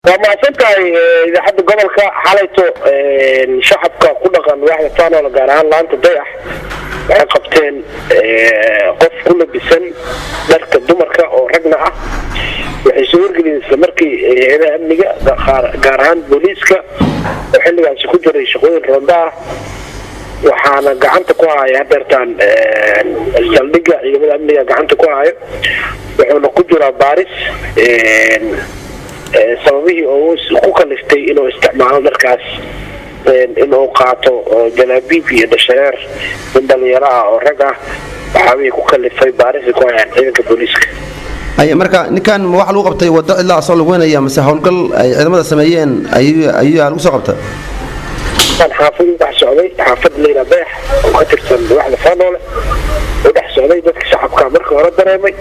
وما سنتهي إذا حد قبل حالته شعبك كل واحد ثاني ولا جاران لا أنت ضيح عقبتين قف كل بسن درك الدمرك أو رجنة وحيصير جليس مركي هذا أمني جاران بوليسك وحلو عن سكوت الشغل الرنداء وحنا قعنت كواي هبرتان السلبية يقول أمني قعنت كواي وحنا قدرة باريس sababihii oo ku kaliftay inuu isticmaalo markaas inuu qaato jalaabib iyo dhashareer dhalinyaro ah oo rag ah waxa ku kalifay baaris ku hayaan ciidanka booliska ay marka ninkan wax lagu qabtay wada ilaa asal lagu weenaya mise hawlgal ay ciidamada sameeyeen ayuu lagu soo qabtay xaafad wax socday xaafad leena beex oo ka tirsan waxda faanoole oo dhex socday dadka shacabka marka hore dareemay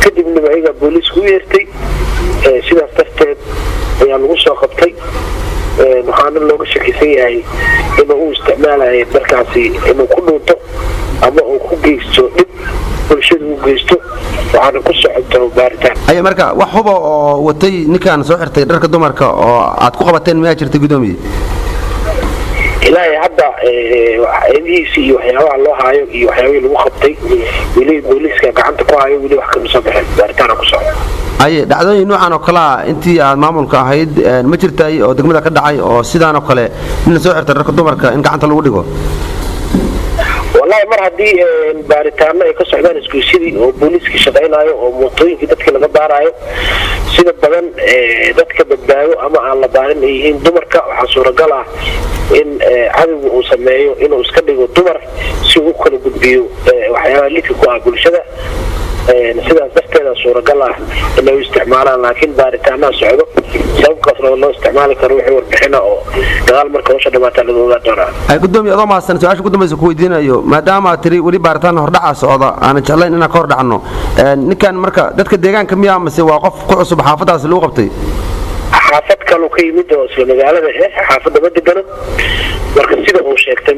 kadibna ayaga boolisku yeertay sidaas darteed ayaa lagu soo qabtay waxaana looga shakisan yahay inuu u isticmaalayo markaasi inuu ku dhuunto ama uu ku geysto dhib bulshada u geysto waxaana ku socoto baaritaan ay marka wax hubo oo watay ninkan soo xirtay dharka dumarka oo aad ku qabateen ma jirtay gudoomiye ilaahay hadda aydiisi iyo waxyaabaha loo haayo iyo waxyaabaha lagu qabtay wili booliska gacanta ku haayo wili wax ka soo baxay baaritaan ku socdo ay dhacdooyin noocan oo kala intii aad maamulka ahayd ma jirtay oo degmada ka dhacay oo sidaan oo kale in soo xirtay dharka dumarka in gacanta lagu dhigo wallahi mar hadii baaritaano ay ka socdaan iskuusidii oo booliska shaqeynayo oo mootooyinka dadka laga baarayo sida badan dadka badbaado ama aan la baarin ay yihiin dumarka waxa suuragal ah in cadawga uu sameeyo inuu iska dhigo dumar si uu kala gudbiyo waxyaabaha lidka ku ah bulshada sidaas darteeda suuragal ah inay isticmaalaan laakiin baaritaanaha socdo sababkaas loo isticmaali karo wixii warbixina oo dagaal marka hawsha dhamaata lagu ogaan doonaa ay gudoomiye adoo maasan su'aasha gudoomiye ku weydiinayo maadaama tiri wali baaritaan hordhaca socda aan jeclayn inaan ka hor dhacno ninkan marka dadka deegaanka miyaa mise waa qof ku cusub xaafadaas lagu qabtay xaafad kale ka yimid oo isla magaalada xaafadda ma degano marka sida uu sheegtay